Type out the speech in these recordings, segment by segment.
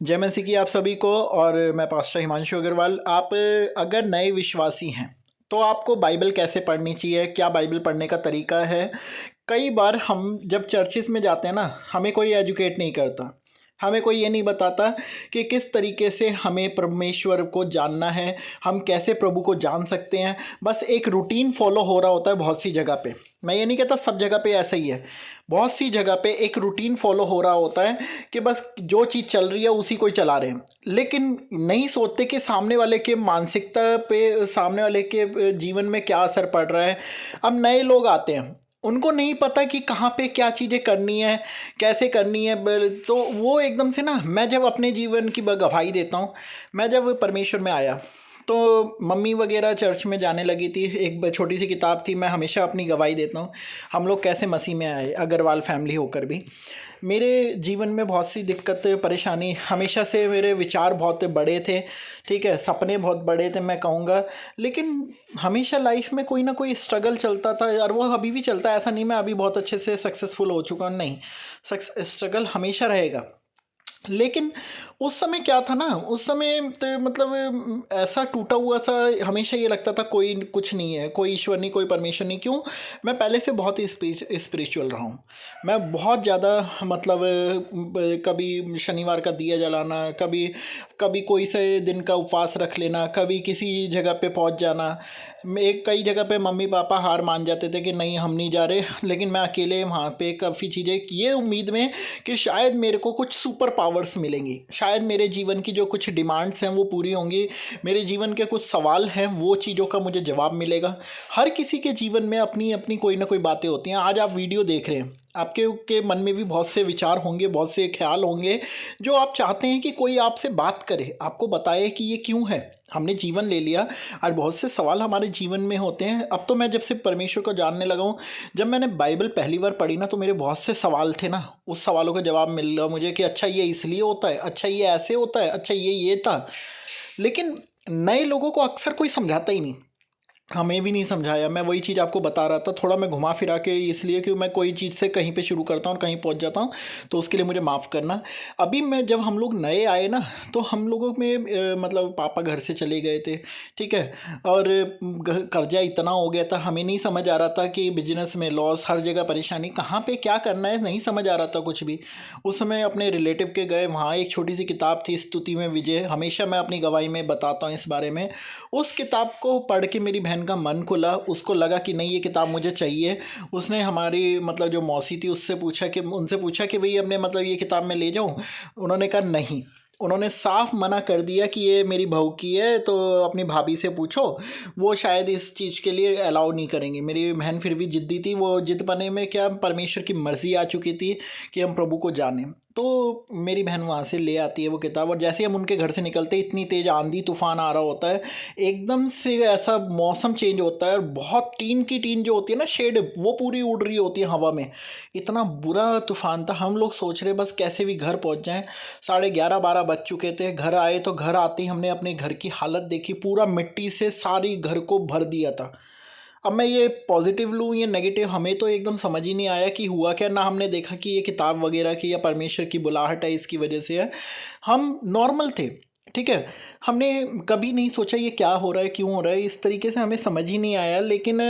जय मसीह की आप सभी को। और मैं पास्टर हिमांशु अग्रवाल। आप अगर नए विश्वासी हैं तो आपको बाइबल कैसे पढ़नी चाहिए, क्या बाइबल पढ़ने का तरीका है। कई बार हम जब चर्चिस में जाते हैं ना, हमें कोई एजुकेट नहीं करता, हमें कोई ये नहीं बताता कि किस तरीके से हमें परमेश्वर को जानना है, हम कैसे प्रभु को जान सकते हैं। बस एक रूटीन फॉलो हो रहा होता है बहुत सी जगह पे। मैं ये नहीं कहता सब जगह पे ऐसा ही है, बहुत सी जगह पे एक रूटीन फॉलो हो रहा होता है कि बस जो चीज़ चल रही है उसी को ही चला रहे हैं, लेकिन नहीं सोचते कि सामने वाले के मानसिकता पे, सामने वाले के जीवन में क्या असर पड़ रहा है। अब नए लोग आते हैं, उनको नहीं पता कि कहाँ पे क्या चीज़ें करनी है, कैसे करनी है। तो वो एकदम से ना, मैं जब अपने जीवन की गवाही देता हूँ, मैं जब परमेश्वर में आया तो मम्मी वगैरह चर्च में जाने लगी थी, एक छोटी सी किताब थी, मैं हमेशा अपनी गवाही देता हूँ हम लोग कैसे मसीह में आए, अग्रवाल फैमिली होकर भी। मेरे जीवन में बहुत सी दिक्कत परेशानी, हमेशा से मेरे विचार बहुत बड़े थे, ठीक है, सपने बहुत बड़े थे मैं कहूँगा। लेकिन हमेशा लाइफ में कोई ना कोई स्ट्रगल चलता था, और वो अभी भी चलता है। ऐसा नहीं मैं अभी बहुत अच्छे से सक्सेसफुल हो चुका हूँ, नहीं, स्ट्रगल हमेशा रहेगा। लेकिन उस समय क्या था ना, उस समय तो मतलब ऐसा टूटा हुआ सा, हमेशा ये लगता था कोई कुछ नहीं है, कोई ईश्वर नहीं, कोई परमेश्वर नहीं। क्यों? मैं पहले से बहुत ही स्पिरिचुअल रहा हूँ। मैं बहुत ज़्यादा मतलब कभी शनिवार का दिया जलाना, कभी कभी कोई से दिन का उपवास रख लेना, कभी किसी जगह पे पहुँच जाना। एक कई जगह पे मम्मी पापा हार मान जाते थे कि नहीं हम नहीं जा रहे, लेकिन मैं अकेले वहाँ पे काफ़ी चीज़ें ये उम्मीद में कि शायद मेरे को कुछ सुपर पावर्स मिलेंगी, शायद मेरे जीवन की जो कुछ डिमांड्स हैं वो पूरी होंगी, मेरे जीवन के कुछ सवाल हैं वो चीज़ों का मुझे जवाब मिलेगा। हर किसी के जीवन में अपनी अपनी कोई ना कोई बातें होती हैं। आज आप वीडियो देख रहे हैं, आपके के मन में भी बहुत से विचार होंगे, बहुत से ख्याल होंगे, जो आप चाहते हैं कि कोई आपसे बात करे, आपको बताए कि ये क्यों है। हमने जीवन ले लिया और बहुत से सवाल हमारे जीवन में होते हैं। अब तो मैं जब से परमेश्वर को जानने लगा हूँ, जब मैंने बाइबल पहली बार पढ़ी ना, तो मेरे बहुत से सवाल थे ना, उस सवालों का जवाब मिल रहा मुझे कि अच्छा ये इसलिए होता है, अच्छा ये ऐसे होता है, अच्छा ये था। लेकिन नए लोगों को अक्सर कोई समझाता ही नहीं, हमें भी नहीं समझाया। मैं वही चीज़ आपको बता रहा था, थोड़ा मैं घुमा फिरा के, इसलिए कि मैं कोई चीज़ से कहीं पे शुरू करता हूँ और कहीं पहुँच जाता हूँ, तो उसके लिए मुझे माफ़ करना। अभी मैं जब हम लोग नए आए ना, तो हम लोगों में मतलब पापा घर से चले गए थे, ठीक है, और कर्जा इतना हो गया था, हमें नहीं समझ आ रहा था कि बिजनेस में लॉस, हर जगह परेशानी, कहाँ पे क्या करना है नहीं समझ आ रहा था कुछ भी। उस समय अपने रिलेटिव के गए, वहाँ एक छोटी सी किताब थी, स्तुति में विजय, हमेशा मैं अपनी गवाही में बताता हूँ इस बारे में। उस किताब को पढ़ के मेरी बहन का मन खुला, उसको लगा कि नहीं ये किताब मुझे चाहिए। उसने हमारी मतलब जो मौसी थी उससे पूछा कि, उनसे पूछा कि भाई अपने मतलब ये किताब मैं ले जाऊँ। उन्होंने कहा नहीं, उन्होंने साफ मना कर दिया कि ये मेरी बहू की है, तो अपनी भाभी से पूछो, वो शायद इस चीज़ के लिए अलाउ नहीं करेंगे। मेरी बहन फिर भी ज़िद्दी थी, वो ज़िद बने में क्या, परमेश्वर की मर्ज़ी आ चुकी थी कि हम प्रभु को जानें। तो मेरी बहन वहाँ से ले आती है वो किताब, और जैसे ही हम उनके घर से निकलते इतनी तेज़ आंधी तूफान आ रहा होता है, एकदम से ऐसा मौसम चेंज होता है, और बहुत टीन की टीन जो होती है ना, शेड, वो पूरी उड़ रही होती है हवा में। इतना बुरा तूफान था, हम लोग सोच रहे बस कैसे भी घर पहुँच जाएं। 11:30-12 बज चुके थे। घर आए तो घर आते ही हमने अपने घर की हालत देखी, पूरा मिट्टी से सारी घर को भर दिया था। अब मैं ये पॉजिटिव लूँ या नेगेटिव, हमें तो एकदम समझ ही नहीं आया कि हुआ क्या। ना हमने देखा कि ये किताब वगैरह की या परमेश्वर की बुलाहट है इसकी वजह से है, हम नॉर्मल थे, ठीक है। हमने कभी नहीं सोचा ये क्या हो रहा है, क्यों हो रहा है, इस तरीके से हमें समझ ही नहीं आया। लेकिन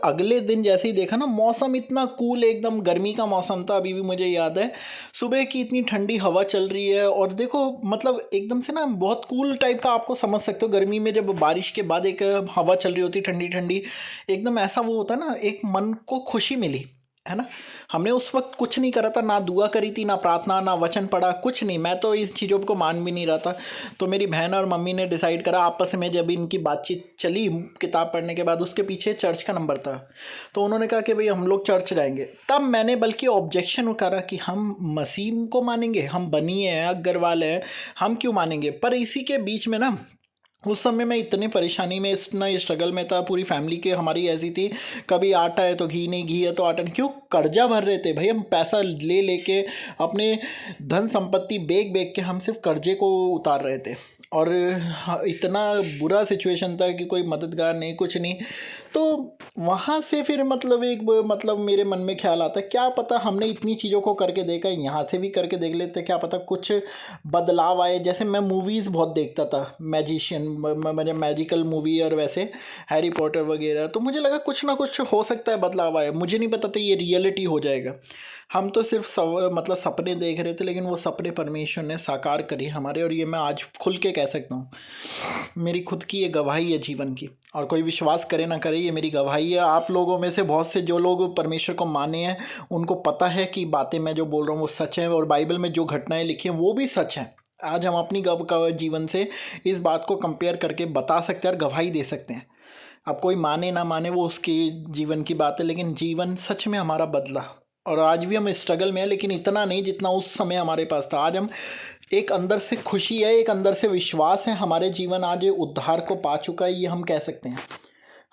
अगले दिन जैसे ही देखा ना, मौसम इतना कूल, एकदम गर्मी का मौसम था, अभी भी मुझे याद है। सुबह की इतनी ठंडी हवा चल रही है, और देखो मतलब एकदम से ना बहुत कूल टाइप का, आपको समझ सकते हो गर्मी में जब बारिश के बाद एक हवा चल रही होती ठंडी ठंडी, एकदम ऐसा वो होता है ना, एक मन को खुशी मिली, है ना। हमने उस वक्त कुछ नहीं करा था, ना दुआ करी थी, ना प्रार्थना, ना वचन पढ़ा, कुछ नहीं। मैं तो इस चीज़ों को मान भी नहीं रहा था। तो मेरी बहन और मम्मी ने डिसाइड करा आपस में, जब इनकी बातचीत चली किताब पढ़ने के बाद, उसके पीछे चर्च का नंबर था, तो उन्होंने कहा कि भाई हम लोग चर्च जाएंगे। तब मैंने बल्कि ऑब्जेक्शन करा कि हम मसीह को मानेंगे, हम बनी हैं, अग्रवाल हैं, हम क्यों मानेंगे। पर इसी के बीच में ना, उस समय मैं इतने परेशानी में, इतना स्ट्रगल में था, पूरी फैमिली के हमारी ऐसी थी, कभी आटा है तो घी नहीं, घी है तो आटा नहीं। क्यों? कर्जा भर रहे थे भाई, हम पैसा ले लेके अपने धन संपत्ति बेच बेच के हम सिर्फ कर्जे को उतार रहे थे। और इतना बुरा सिचुएशन था कि कोई मददगार नहीं, कुछ नहीं। तो वहाँ से फिर मतलब मतलब मेरे मन में ख्याल आता है, क्या पता हमने इतनी चीज़ों को करके देखा, यहाँ से भी करके देख लेते, क्या पता कुछ बदलाव आए। जैसे मैं मूवीज़ बहुत देखता था, मैजिशियन मतलब मैजिकल मूवी, और वैसे हैरी पॉटर वगैरह, तो मुझे लगा कुछ ना कुछ हो सकता है बदलाव आए। मुझे नहीं पता था ये रियलिटी हो जाएगा। हम तो सिर्फ मतलब सपने देख रहे थे, लेकिन वो सपने परमेश्वर ने साकार करी हमारे, और ये मैं आज खुल के कह सकता हूँ। मेरी खुद की ये गवाही है जीवन की, और कोई विश्वास करे ना करे, ये मेरी गवाही है। आप लोगों में से बहुत से जो लोग परमेश्वर को माने हैं, उनको पता है कि बातें मैं जो बोल रहा हूँ वो सच है, और बाइबल में जो घटनाएं लिखी हैं वो भी सच हैं। आज हम अपनी जीवन से इस बात को कंपेयर करके बता सकते हैं और गवाही दे सकते हैं। अब कोई माने ना माने वो उसके जीवन की बात है, लेकिन जीवन सच में हमारा बदला, और आज भी हम स्ट्रगल में हैं, लेकिन इतना नहीं जितना उस समय हमारे पास था। आज हम एक अंदर से खुशी है, एक अंदर से विश्वास है, हमारे जीवन आज उद्धार को पा चुका है, ये हम कह सकते हैं।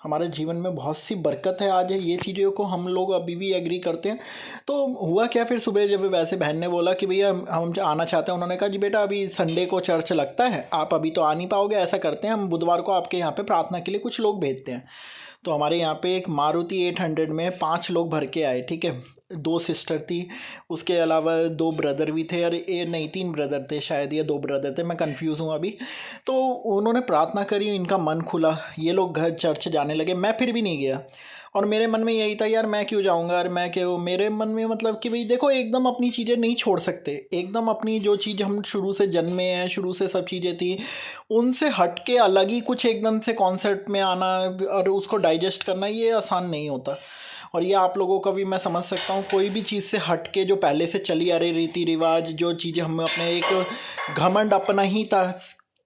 हमारे जीवन में बहुत सी बरकत है आज, ये चीज़ों को हम लोग अभी भी एग्री करते हैं। तो हुआ क्या, फिर सुबह जब वैसे बहन ने बोला कि भैया हम आना चाहते हैं, उन्होंने कहा जी बेटा अभी संडे को चर्च लगता है, आप अभी तो आ नहीं पाओगे, ऐसा करते हैं हम बुधवार को आपके यहाँ पे प्रार्थना के लिए कुछ लोग भेजते हैं। तो हमारे यहाँ पे एक मारुति 800 में 5 लोग भर के आए, ठीक है। 2 सिस्टर थी, उसके अलावा 2 ब्रदर भी थे, और ये नहीं 3 ब्रदर थे शायद, या 2 ब्रदर थे, मैं कंफ्यूज हूँ अभी। तो उन्होंने प्रार्थना करी, इनका मन खुला, ये लोग घर चर्च जाने लगे। मैं फिर भी नहीं गया, और मेरे मन में यही था यार मैं क्यों जाऊँगा, और मैं क्यों, मेरे मन में मतलब कि भाई देखो, एकदम अपनी चीज़ें नहीं छोड़ सकते। एकदम अपनी जो चीज़ हम शुरू से जन्मे हैं, शुरू से सब चीज़ें थी, उनसे हट के अलग ही कुछ एकदम से कॉन्सेप्ट में आना और उसको डाइजेस्ट करना, ये आसान नहीं होता। और ये आप लोगों का भी मैं समझ सकता हूँ, कोई भी चीज़ से हट के जो पहले से चली आ रही रीति रिवाज, जो चीज़ें हम अपने एक घमंड अपना ही था,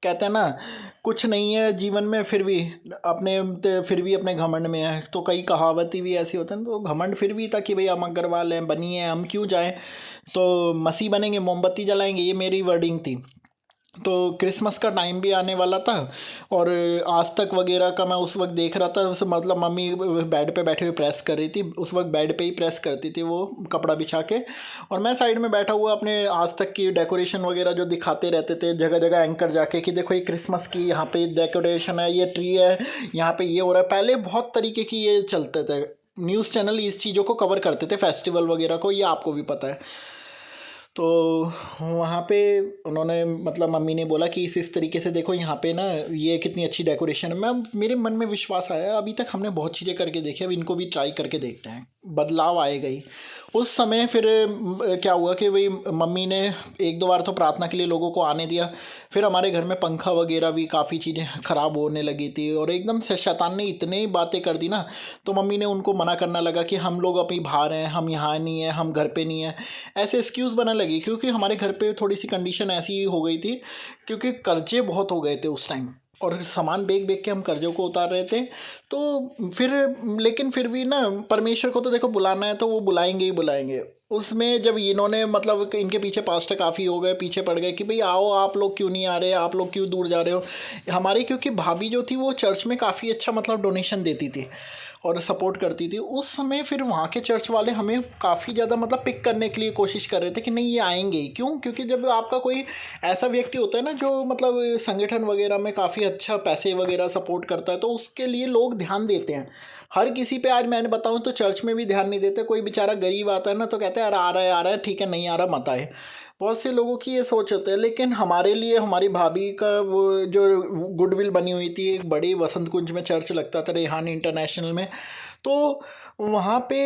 कहते हैं ना कुछ नहीं है जीवन में फिर भी अपने घमंड में है। तो कई कहावतें भी ऐसी होती हैं, तो घमंड फिर भी था कि भाई हम अग्रवाल हैं, बनी है, हम क्यों जाएं, तो मसीह बनेंगे, मोमबत्ती जलाएंगे, ये मेरी वर्डिंग थी। तो क्रिसमस का टाइम भी आने वाला था, और आज तक वगैरह का मैं उस वक्त देख रहा था, उस मतलब मम्मी बेड पे बैठे हुए प्रेस कर रही थी, उस वक्त बेड पे ही प्रेस करती थी वो कपड़ा बिछा के, और मैं साइड में बैठा हुआ अपने आज तक की डेकोरेशन वगैरह जो दिखाते रहते थे जगह जगह एंकर जाके कि देखो ये क्रिसमस की यहाँ पे डेकोरेशन है, ये ट्री है, यहाँ पे ये हो रहा है। पहले बहुत तरीके की ये चलते थे, न्यूज़ चैनल इस चीज़ों को कवर करते थे, फेस्टिवल वगैरह को, ये आपको भी पता है। तो वहाँ पे उन्होंने मतलब मम्मी ने बोला कि इस तरीके से देखो यहाँ पे ना ये कितनी अच्छी डेकोरेशन है। मैं मेरे मन में विश्वास आया, अभी तक हमने बहुत चीज़ें करके देखी, अब इनको भी ट्राई करके देखते हैं, बदलाव आएगा ही। उस समय फिर क्या हुआ कि भाई मम्मी ने 1-2 बार तो प्रार्थना के लिए लोगों को आने दिया। फिर हमारे घर में पंखा वगैरह भी काफ़ी चीज़ें ख़राब होने लगी थी, और एकदम से शैतान ने इतने ही बातें कर दी ना, तो मम्मी ने उनको मना करना लगा कि हम लोग अभी बाहर हैं, हम यहाँ नहीं हैं, हम घर पे नहीं हैं, ऐसे एक्सक्यूज़ बनने लगी। क्योंकि हमारे घर पे थोड़ी सी कंडीशन ऐसी हो गई थी, क्योंकि कर्जे बहुत हो गए थे उस टाइम, और सामान बेच बेच के हम कर्जों को उतार रहे थे। तो फिर लेकिन फिर भी ना परमेश्वर को तो देखो बुलाना है तो वो बुलाएंगे ही बुलाएंगे। उसमें जब इन्होंने मतलब कि इनके पीछे पास्टर काफ़ी हो गए, पीछे पड़ गए कि भाई आओ, आप लोग क्यों नहीं आ रहे, आप लोग क्यों दूर जा रहे हो। हमारी क्योंकि भाभी जो थी वो चर्च में काफ़ी अच्छा मतलब डोनेशन देती थी और सपोर्ट करती थी उस समय। फिर वहाँ के चर्च वाले हमें काफ़ी ज़्यादा मतलब पिक करने के लिए कोशिश कर रहे थे कि नहीं ये आएंगे ही। क्यों? क्योंकि जब आपका कोई ऐसा व्यक्ति होता है ना जो मतलब संगठन वगैरह में काफ़ी अच्छा पैसे वगैरह सपोर्ट करता है, तो उसके लिए लोग ध्यान देते हैं। हर किसी पे आज मैंने बताऊं तो चर्च में भी ध्यान नहीं देते। कोई बेचारा गरीब आता है ना तो कहते हैं यार आ रहा है ठीक है, नहीं आ रहा मत आए। बहुत से लोगों की ये सोच होती है। लेकिन हमारे लिए हमारी भाभी का वो जो गुडविल बनी हुई थी, एक बड़ी वसंत कुंज में चर्च लगता था रेहान इंटरनेशनल में, तो वहाँ पे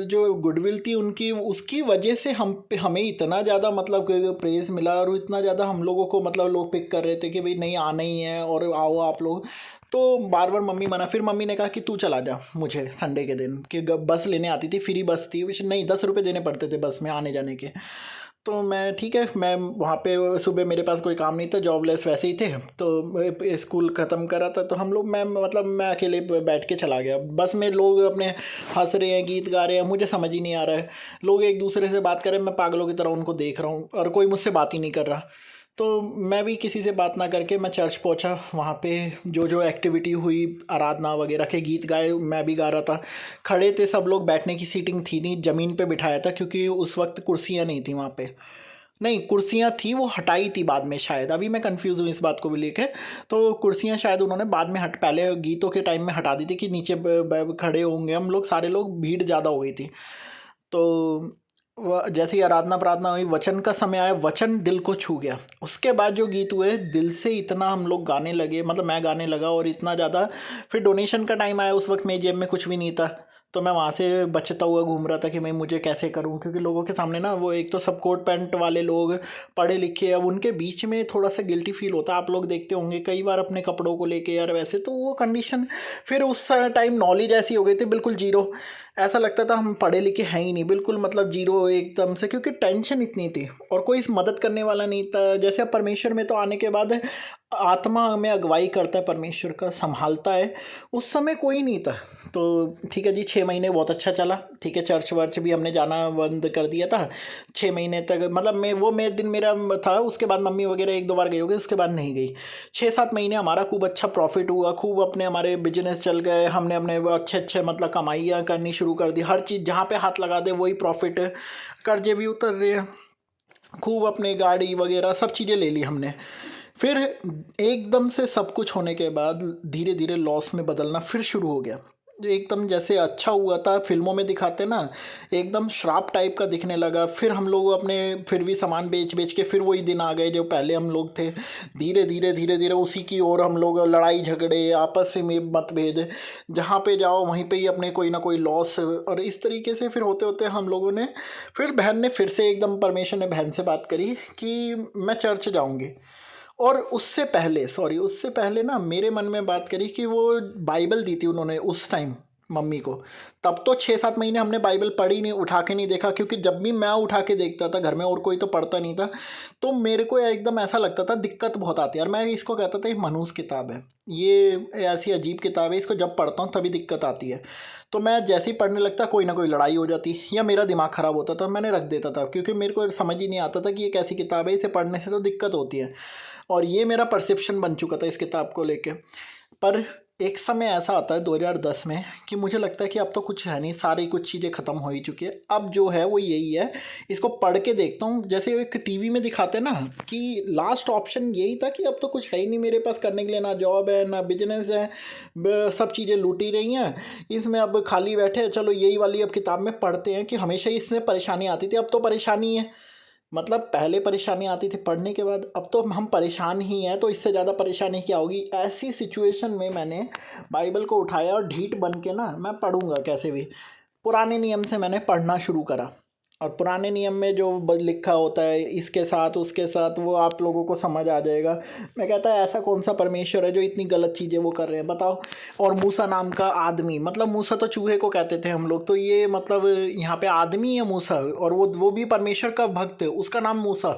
जो गुडविल थी उनकी, उसकी वजह से हमें इतना ज़्यादा मतलब प्रेज़ मिला, और इतना ज़्यादा हम लोगों को मतलब लोग पिक कर रहे थे कि भाई नहीं आना ही है और आओ आप लोग। तो बार बार मम्मी मना, फिर मम्मी ने कहा कि तू चला जा मुझे संडे के दिन, कि बस लेने आती थी, फ्री बस थी, नहीं 10 रुपये देने पड़ते थे बस में आने जाने के। तो मैं ठीक है, मैं वहाँ पे सुबह मेरे पास कोई काम नहीं था, जॉबलेस वैसे ही थे, तो स्कूल ख़त्म करा था, तो हम लोग मैं अकेले बैठ के चला गया। बस में लोग अपने हंस रहे हैं, गीत गा रहे हैं, मुझे समझ ही नहीं आ रहा है। लोग एक दूसरे से बात कर रहे हैं, मैं पागलों की तरह उनको देख रहा हूँ और कोई मुझसे बात ही नहीं कर रहा। तो मैं भी किसी से बात ना करके मैं चर्च पहुंचा। वहाँ पे जो जो एक्टिविटी हुई, आराधना वगैरह के गीत गाए, मैं भी गा रहा था। खड़े थे सब लोग, बैठने की सीटिंग थी नहीं, ज़मीन पे बिठाया था क्योंकि उस वक्त कुर्सियाँ नहीं थी वहाँ पे। नहीं, कुर्सियाँ थी, वो हटाई थी बाद में शायद, अभी मैं कंफ्यूज हूँ इस बात को भी लेके। तो कुर्सियाँ शायद उन्होंने बाद में पहले गीतों के टाइम में हटा दी थी कि नीचे खड़े होंगे हम लोग सारे लोग, भीड़ ज़्यादा हो गई थी। तो जैसे ही आराधना प्रार्थना हुई, वचन का समय आया, वचन दिल को छू गया। उसके बाद जो गीत हुए, दिल से इतना हम लोग गाने लगे, मतलब मैं गाने लगा और इतना ज़्यादा। फिर डोनेशन का टाइम आया, उस वक्त मेरी जेब में कुछ भी नहीं था, तो मैं वहाँ से बचता हुआ घूम रहा था कि मैं मुझे कैसे करूँ, क्योंकि लोगों के सामने ना, वो एक तो सब कोट पैंट वाले लोग, पढ़े लिखे, अब उनके बीच में थोड़ा सा गिल्टी फील होता है। आप लोग देखते होंगे कई बार अपने कपड़ों को लेके यार, वैसे तो वो कंडीशन। फिर उस टाइम नॉलेज ऐसी हो गई थी, बिल्कुल जीरो। ऐसा लगता था हम पढ़े लिखे हैं ही नहीं, बिल्कुल मतलब जीरो एकदम से, क्योंकि टेंशन इतनी थी और कोई मदद करने वाला नहीं था। जैसे अब परमेश्वर में तो आने के बाद आत्मा में अगुवाई करता है, परमेश्वर का संभालता है, उस समय कोई नहीं था। तो ठीक है जी, 6 महीने बहुत अच्छा चला। ठीक है, चर्च वर्च भी हमने जाना बंद कर दिया था 6 महीने तक। मतलब मेरे दिन मेरा था, उसके बाद मम्मी वगैरह 1-2 बार गई होगी, उसके बाद नहीं गई। 6-7 महीने हमारा खूब अच्छा प्रॉफिट हुआ, खूब हमारे बिजनेस चल गए, हमने अपने वो अच्छे अच्छे मतलब कमाइयाँ करनी शुरू कर दी। हर चीज़ जहाँ पे हाथ लगा दे वही प्रॉफिट, कर्जे भी उतर रहे हैं, खूब अपने गाड़ी वगैरह सब चीज़ें ले ली हमने। फिर एकदम से सब कुछ होने के बाद धीरे धीरे लॉस में बदलना फिर शुरू हो गया। जो एकदम जैसे अच्छा हुआ था फिल्मों में दिखाते ना, एकदम श्राप टाइप का दिखने लगा। फिर हम लोग अपने फिर भी सामान बेच बेच के फिर वही दिन आ गए जो पहले हम लोग थे। धीरे धीरे उसी की ओर हम लोग, लड़ाई झगड़े, आपस में मतभेद, जहाँ पे जाओ वहीं पे ही अपने कोई ना कोई लॉस। और इस तरीके से फिर होते होते हम लोगों ने, फिर बहन ने फिर से एकदम, परमेश्वर ने बहन से बात करी कि मैं चर्च जाऊँगी। और उससे पहले ना मेरे मन में बात करी कि वो बाइबल दी थी उन्होंने उस टाइम मम्मी को। तब तो 6-7 महीने हमने बाइबल पढ़ी नहीं, उठा के नहीं देखा, क्योंकि जब भी मैं उठा के देखता था घर में और कोई तो पढ़ता नहीं था, तो मेरे को एकदम ऐसा लगता था दिक्कत बहुत आती है। और मैं इसको कहता था ये मनहूस किताब है, ये ऐसी अजीब किताब है, इसको जब पढ़ता हूँ तभी दिक्कत आती है। तो मैं जैसे ही पढ़ने लगता, कोई ना कोई लड़ाई हो जाती या मेरा दिमाग ख़राब होता था, मैंने रख देता था, क्योंकि मेरे को समझ ही नहीं आता था कि ये कैसी किताब है, इसे पढ़ने से तो दिक्कत होती है। और ये मेरा परसेप्शन बन चुका था इस किताब को लेके। पर एक समय ऐसा आता है 2010 में कि मुझे लगता है कि अब तो कुछ है नहीं, सारी कुछ चीज़ें ख़त्म हो ही चुकी है, अब जो है वो यही है। इसको पढ़ के देखता हूँ, जैसे एक टीवी में दिखाते हैं ना कि लास्ट ऑप्शन यही था कि अब तो कुछ है ही नहीं मेरे पास करने के लिए, ना जॉब है ना बिजनेस है, सब चीज़ें लूटी रही हैं, इसमें अब खाली बैठे, चलो यही वाली अब किताब में पढ़ते हैं। कि हमेशा इसमें परेशानी आती थी, अब तो परेशानी है। मतलब पहले परेशानी आती थी पढ़ने के बाद, अब तो हम परेशान ही हैं, तो इससे ज़्यादा परेशानी क्या होगी। ऐसी सिचुएशन में मैंने बाइबल को उठाया और ढीठ बन के ना, मैं पढ़ूंगा कैसे भी, पुराने नियम से मैंने पढ़ना शुरू करा। और पुराने नियम में जो लिखा होता है इसके साथ उसके साथ, वो आप लोगों को समझ आ जाएगा। मैं कहता है ऐसा कौन सा परमेश्वर है जो इतनी गलत चीज़ें वो कर रहे हैं, बताओ। और मूसा नाम का आदमी, मतलब मूसा तो चूहे को कहते थे हम लोग, तो ये मतलब यहाँ पे आदमी है मूसा, और वो भी परमेश्वर का भक्त, उसका नाम मूसा।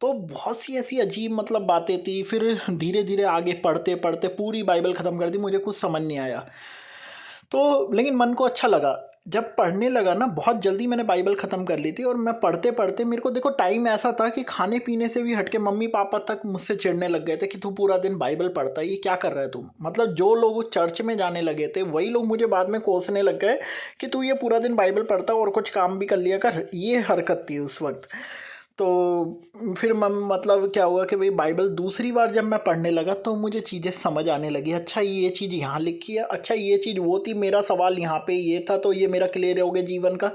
तो बहुत सी ऐसी अजीब मतलब बातें थी। फिर धीरे धीरे आगे पढ़ते पढ़ते पूरी बाइबल ख़त्म कर दी, मुझे कुछ समझ नहीं आया। तो लेकिन मन को अच्छा लगा जब पढ़ने लगा ना, बहुत जल्दी मैंने बाइबल ख़त्म कर ली थी। और मैं पढ़ते पढ़ते, मेरे को देखो टाइम ऐसा था कि खाने पीने से भी हटके मम्मी पापा तक मुझसे चिढ़ने लग गए थे कि तू पूरा दिन बाइबल पढ़ता है, ये क्या कर रहा है तू। मतलब जो लोग चर्च में जाने लगे थे वही लोग मुझे बाद में कोसने लग गए कि तू ये पूरा दिन बाइबल पढ़ता और कुछ काम भी कर लिया कर, ये हरकत थी उस वक्त। तो फिर मतलब क्या हुआ कि भाई बाइबल दूसरी बार जब मैं पढ़ने लगा तो मुझे चीज़ें समझ आने लगी। अच्छा ये चीज़ यहाँ लिखी है, अच्छा ये चीज़ वो थी, मेरा सवाल यहाँ पे ये था, तो ये मेरा क्लियर हो गया जीवन का।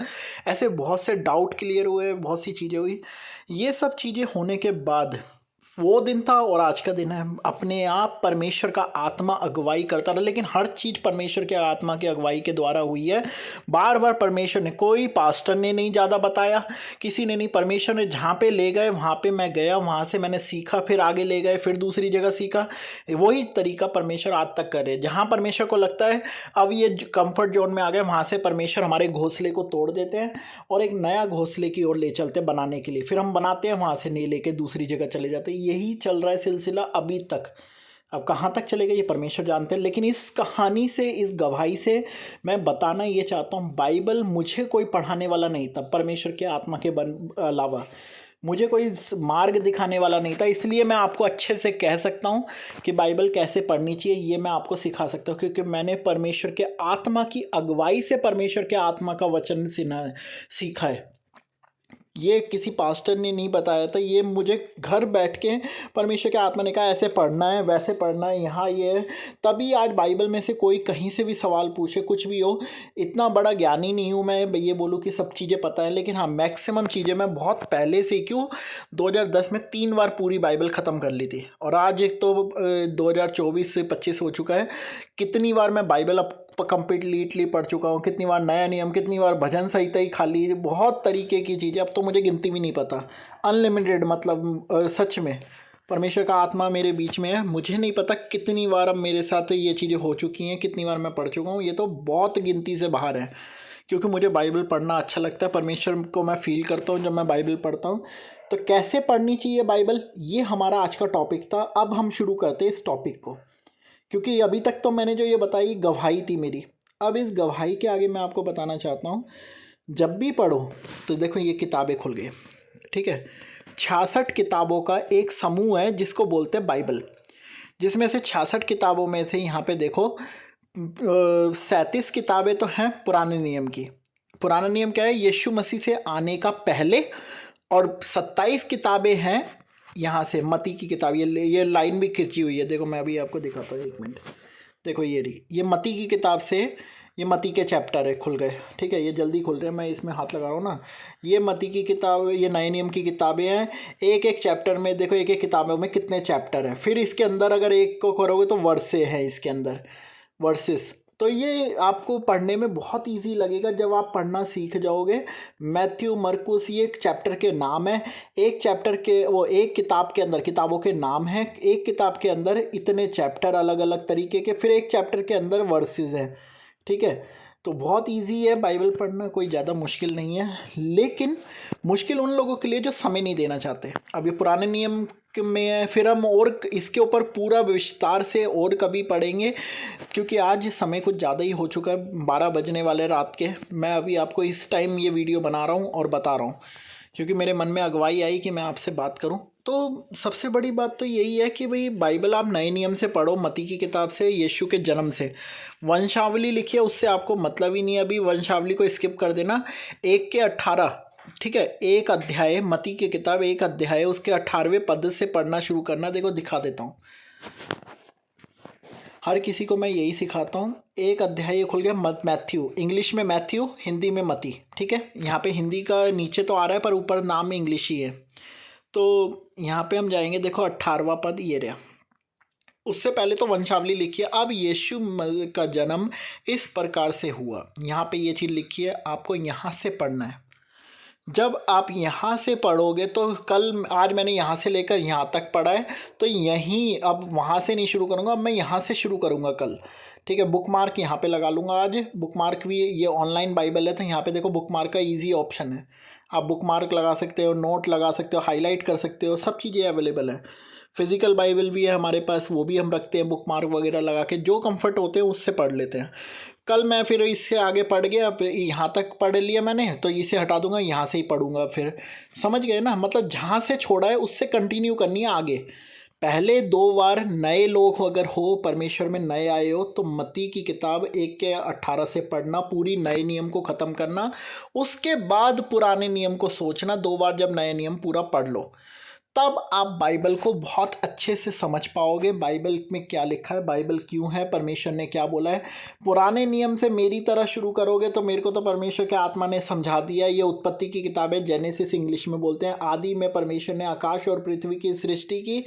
ऐसे बहुत से डाउट क्लियर हुए, बहुत सी चीज़ें हुई। ये सब चीज़ें होने के बाद वो दिन था और आज का दिन है। अपने आप परमेश्वर का आत्मा अगुवाई करता रहा, लेकिन हर चीज़ परमेश्वर के आत्मा की अगुवाई के द्वारा हुई है। बार बार परमेश्वर ने, कोई पास्टर ने नहीं ज़्यादा बताया, किसी ने नहीं, परमेश्वर ने जहाँ पे ले गए वहाँ पे मैं गया, वहाँ से मैंने सीखा, फिर आगे ले गए, फिर दूसरी जगह सीखा। वही तरीका परमेश्वर आज तक करे। जहाँ परमेश्वर को लगता है अब ये कंफर्ट जोन में आ गए, वहाँ से परमेश्वर हमारे घोंसले को तोड़ देते हैं और एक नया घोंसले की ओर ले चलते बनाने के लिए। फिर हम बनाते हैं, वहाँ से नहीं लेके दूसरी जगह चले जाते हैं। यही चल रहा है सिलसिला अभी तक। अब कहाँ तक चलेगा ये परमेश्वर जानते हैं। लेकिन इस कहानी से, इस गवाही से मैं बताना ये चाहता हूँ, बाइबल मुझे कोई पढ़ाने वाला नहीं था परमेश्वर के आत्मा के अलावा। मुझे कोई मार्ग दिखाने वाला नहीं था, इसलिए मैं आपको अच्छे से कह सकता हूँ कि बाइबल कैसे पढ़नी चाहिए, ये मैं आपको सिखा सकता हूँ, क्योंकि मैंने परमेश्वर के आत्मा की अगुवाई से परमेश्वर के आत्मा का वचन सीखा है। ये किसी पास्टर ने नहीं बताया था, ये मुझे घर बैठ के परमेश्वर के आत्मा ने कहा ऐसे पढ़ना है, वैसे पढ़ना है, यहाँ ये है। तभी आज बाइबल में से कोई कहीं से भी सवाल पूछे, कुछ भी हो, इतना बड़ा ज्ञानी नहीं हूँ मैं ये बोलूँ कि सब चीज़ें पता है, लेकिन हाँ मैक्सिमम चीज़ें मैं बहुत पहले से, क्यों 2010 में 3 बार पूरी बाइबल ख़त्म कर ली थी, और आज एक तो 2024 से 25 हो चुका है, कितनी बार मैं बाइबल अब कंप्लीटली पढ़ चुका हूँ, कितनी बार नया नियम, कितनी बार भजन संहिता ही खाली, बहुत तरीके की चीज़ें, अब तो मुझे गिनती भी नहीं पता। अनलिमिटेड, मतलब सच में परमेश्वर का आत्मा मेरे बीच में है, मुझे नहीं पता कितनी बार अब मेरे साथ ये चीज़ें हो चुकी हैं, कितनी बार मैं पढ़ चुका हूँ, ये तो बहुत गिनती से बाहर है। क्योंकि मुझे बाइबल पढ़ना अच्छा लगता है, परमेश्वर को मैं फील करता हूँ जब मैं बाइबल पढ़ता हूँ। तो कैसे पढ़नी चाहिए बाइबल, ये हमारा आज का टॉपिक था। अब हम शुरू करते हैं इस टॉपिक को, क्योंकि अभी तक तो मैंने जो ये बताई गवाही थी मेरी। अब इस गवाही के आगे मैं आपको बताना चाहता हूँ, जब भी पढ़ो तो देखो ये किताबें खुल गई, ठीक है। 66 किताबों का एक समूह है जिसको बोलते हैं बाइबल, जिसमें से 66 किताबों में से यहाँ पे देखो 37 किताबें तो हैं पुराने नियम की। पुराना नियम क्या है, यीशु मसीह से आने का पहले, और 27 किताबें हैं यहाँ से मती की किताब। ये लाइन भी खींची हुई है, देखो मैं अभी आपको दिखाता हूँ, एक मिनट। देखो ये रही, ये मती की किताब से, ये मती के चैप्टर है, खुल गए, ठीक है, ये जल्दी खुल रहे हैं, मैं इसमें हाथ लगा रहा हूँ ना। ये मती की किताब, ये नए नियम की किताबें हैं। एक एक चैप्टर में देखो, एक एक किताबों में कितने चैप्टर हैं, फिर इसके अंदर अगर एक को करोगे तो वर्से हैं इसके अंदर, वर्सेस। तो ये आपको पढ़ने में बहुत इजी लगेगा जब आप पढ़ना सीख जाओगे। मैथ्यू, मरकुस, ये एक चैप्टर के नाम है, एक चैप्टर के, वो एक किताब के अंदर किताबों के नाम हैं, एक किताब के अंदर इतने चैप्टर अलग अलग तरीके के, फिर एक चैप्टर के अंदर वर्सेस हैं, ठीक है। तो बहुत इजी है बाइबल पढ़ना, कोई ज़्यादा मुश्किल नहीं है, लेकिन मुश्किल उन लोगों के लिए जो समय नहीं देना चाहते। अब ये पुराने नियम में है, फिर हम और इसके ऊपर पूरा विस्तार से और कभी पढ़ेंगे, क्योंकि आज समय कुछ ज़्यादा ही हो चुका है, 12 बजने वाले रात के। मैं अभी आपको इस टाइम ये वीडियो बना रहा हूँ और बता रहा हूँ, क्योंकि मेरे मन में अगुवाई आई कि मैं आपसे बात करूं। तो सबसे बड़ी बात तो यही है कि भाई बाइबल आप नए नियम से पढ़ो, मती की किताब से, यीशु के जन्म से। वंशावली लिखी है, उससे आपको मतलब ही नहीं है, अभी वंशावली को स्किप कर देना। 1 के 18, ठीक है, एक अध्याय, मती की किताब 1 अध्याय, उसके 18वें पद से पढ़ना शुरू करना। देखो दिखा देता हूँ, हर किसी को मैं यही सिखाता हूँ। 1 अध्याय खुल गया, मैथ्यू, इंग्लिश में मैथ्यू, हिंदी में मती, ठीक है। यहाँ पे हिंदी का नीचे तो आ रहा है पर ऊपर नाम में इंग्लिश ही है। तो यहाँ पे हम जाएंगे, देखो 18वां पद ये रहा। उससे पहले तो वंशावली लिखी है, अब यीशु का जन्म इस प्रकार से हुआ, यहाँ पे ये चीज़ लिखी है, आपको यहाँ से पढ़ना है। जब आप यहाँ से पढ़ोगे तो कल, आज मैंने यहाँ से लेकर यहाँ तक पढ़ा है, तो यहीं, अब वहाँ से नहीं शुरू करूँगा, अब मैं यहाँ से शुरू करूँगा कल, ठीक है। बुक मार्क यहाँ पे लगा लूँगा आज। बुक मार्क भी, ये ऑनलाइन बाइबल है तो यहाँ पे देखो बुक मार्क का इजी ऑप्शन है, आप बुक मार्क लगा सकते हो, नोट लगा सकते हो, हाईलाइट कर सकते हो, सब चीज़ें अवेलेबल है। फिजिकल बाइबल भी है हमारे पास, वो भी हम रखते हैं, बुक मार्क वगैरह लगा के, जो कंफर्ट होते हैं उससे पढ़ लेते हैं। कल मैं फिर इससे आगे पढ़ गया, अब यहाँ तक पढ़ लिया मैंने, तो इसे हटा दूंगा, यहाँ से ही पढ़ूंगा फिर। समझ गए ना, मतलब जहाँ से छोड़ा है उससे कंटिन्यू करनी है आगे। पहले 2 बार नए लोग अगर हो, परमेश्वर में नए आए हो, तो मत्ती की किताब 1 के 18 से पढ़ना, पूरी नए नियम को ख़त्म करना, उसके बाद पुराने नियम को सोचना। 2 बार जब नए नियम पूरा पढ़ लो, तब आप बाइबल को बहुत अच्छे से समझ पाओगे, बाइबल में क्या लिखा है, बाइबल क्यों है, परमेश्वर ने क्या बोला है। पुराने नियम से मेरी तरह शुरू करोगे तो मेरे को तो परमेश्वर के आत्मा ने समझा दिया। ये उत्पत्ति की किताब है, जेनेसिस इंग्लिश में बोलते हैं। आदि में परमेश्वर ने आकाश और पृथ्वी की सृष्टि की।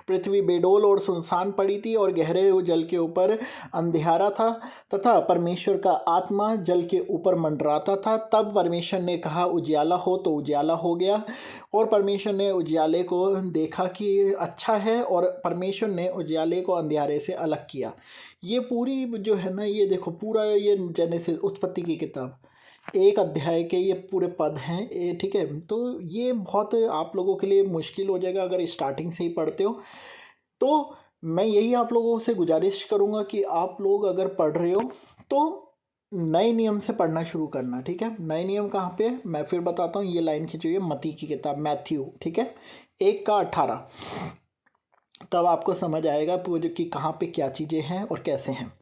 पृथ्वी बेडोल और सुनसान पड़ी थी और गहरे जल के ऊपर अंधियारा था, तथा परमेश्वर का आत्मा जल के ऊपर मंडराता था। तब परमेश्वर ने कहा उजियाला हो, तो उजियाला हो गया। और परमेश्वर ने उजियाले को देखा कि अच्छा है, और परमेश्वर ने उजियाले को अंधियारे से अलग किया। ये पूरी जो है ना, ये देखो पूरा, ये जेनेसिस, उत्पत्ति की किताब 1 अध्याय के ये पूरे पद हैं, ये ठीक है। तो ये बहुत आप लोगों के लिए मुश्किल हो जाएगा अगर स्टार्टिंग से ही पढ़ते हो। तो मैं यही आप लोगों से गुजारिश करूँगा कि आप लोग अगर पढ़ रहे हो तो नए नियम से पढ़ना शुरू करना, ठीक है। नए नियम कहाँ पे है मैं फिर बताता हूँ। ये लाइन खींची हुई है मत्ती की किताब, मैथ्यू, ठीक है, 1:18। तब आपको समझ आएगा पूरे कि कहाँ पे क्या चीज़ें हैं और कैसे हैं।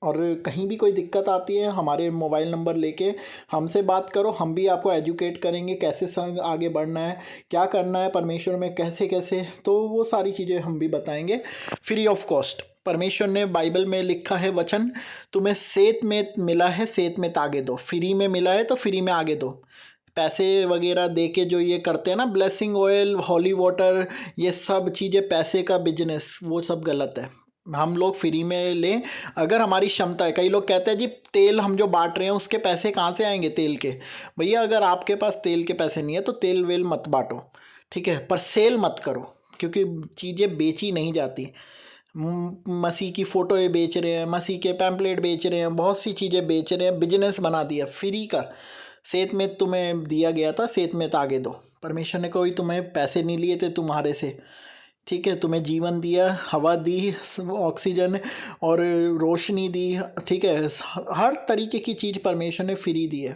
और कहीं भी कोई दिक्कत आती है हमारे मोबाइल नंबर लेके हमसे बात करो, हम भी आपको एजुकेट करेंगे कैसे संग आगे बढ़ना है, क्या करना है परमेश्वर में, कैसे कैसे, तो वो सारी चीज़ें हम भी बताएंगे फ्री ऑफ कॉस्ट। परमेश्वर ने बाइबल में लिखा है वचन, तुम्हें सेत में मिला है सेत में आगे दो, फ्री में मिला है तो फ्री में आगे दो। पैसे वगैरह दे के जो ये करते हैं ना, ब्लेसिंग ऑयल, हॉली वाटर, ये सब चीज़ें पैसे का बिजनेस, वो सब गलत है। हम लोग फ्री में लें अगर हमारी क्षमता है। कई लोग कहते हैं जी तेल हम जो बांट रहे हैं उसके पैसे कहाँ से आएंगे तेल के। भैया अगर आपके पास तेल के पैसे नहीं है तो तेल वेल मत बांटो, ठीक है, पर सेल मत करो, क्योंकि चीज़ें बेची नहीं जाती। मसीह की फ़ोटो ये बेच रहे हैं, मसीह के पैम्पलेट बेच रहे हैं, बहुत सी चीज़ें बेच रहे हैं, बिजनेस बना दिया फ्री का। सेत में तुम्हें दिया गया था, सेत में आगे दो। परमेश्वर ने कोई तुम्हें पैसे नहीं लिए थे तुम्हारे से, ठीक है, तुम्हें जीवन दिया, हवा दी, ऑक्सीजन और रोशनी दी, ठीक है, हर तरीके की चीज़ परमेश्वर ने फ्री दी है।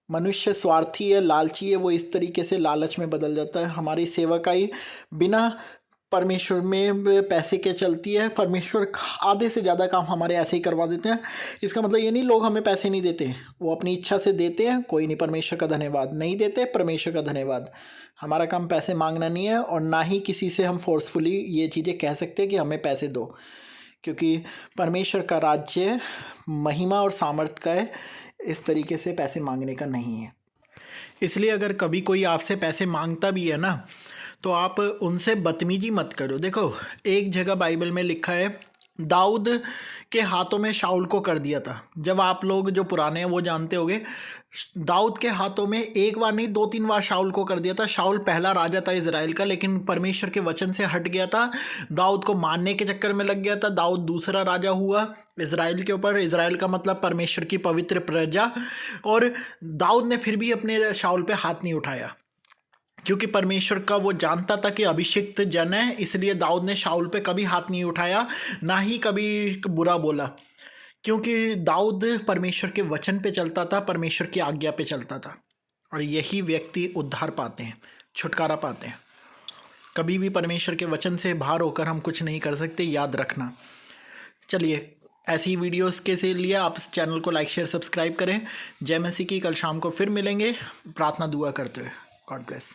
मनुष्य स्वार्थी है, लालची है, वो इस तरीके से लालच में बदल जाता है। हमारी सेवकाई बिना परमेश्वर में पैसे के चलती है। परमेश्वर आधे से ज़्यादा काम हमारे ऐसे ही करवा देते हैं। इसका मतलब ये नहीं लोग हमें पैसे नहीं देते हैं, वो अपनी इच्छा से देते हैं, कोई नहीं, परमेश्वर का धन्यवाद। नहीं देते, परमेश्वर का धन्यवाद। हमारा काम पैसे मांगना नहीं है, और ना ही किसी से हम फोर्सफुली ये चीज़ें कह सकते हैं कि हमें पैसे दो, क्योंकि परमेश्वर का राज्य महिमा और सामर्थ्य का है, इस तरीके से पैसे मांगने का नहीं है। इसलिए अगर कभी कोई आपसे पैसे मांगता भी है ना, तो आप उनसे बदतमीजी मत करो। देखो एक जगह बाइबल में लिखा है दाऊद के हाथों में शाऊल को कर दिया था। जब आप लोग जो पुराने हैं वो जानते होंगे, दाऊद के हाथों में एक बार नहीं 2-3 बार शाऊल को कर दिया था। शाऊल पहला राजा था इजराइल का, लेकिन परमेश्वर के वचन से हट गया था, दाऊद को मारने के चक्कर में लग गया था। दाऊद दूसरा राजा हुआ इजराइल के ऊपर। इजराइल का मतलब परमेश्वर की पवित्र प्रजा। और दाऊद ने फिर भी अपने शाऊल पे हाथ नहीं उठाया, क्योंकि परमेश्वर का वो जानता था कि अभिषिक्त जन है, इसलिए दाऊद ने शाऊल पे कभी हाथ नहीं उठाया, ना ही कभी बुरा बोला, क्योंकि दाऊद परमेश्वर के वचन पे चलता था, परमेश्वर की आज्ञा पे चलता था। और यही व्यक्ति उद्धार पाते हैं, छुटकारा पाते हैं। कभी भी परमेश्वर के वचन से बाहर होकर हम कुछ नहीं कर सकते, याद रखना। चलिए ऐसी वीडियोस के लिए आप इस चैनल को लाइक शेयर सब्सक्राइब करें। जय मसीह की। कल शाम को फिर मिलेंगे प्रार्थना दुआ करते हुए। God bless.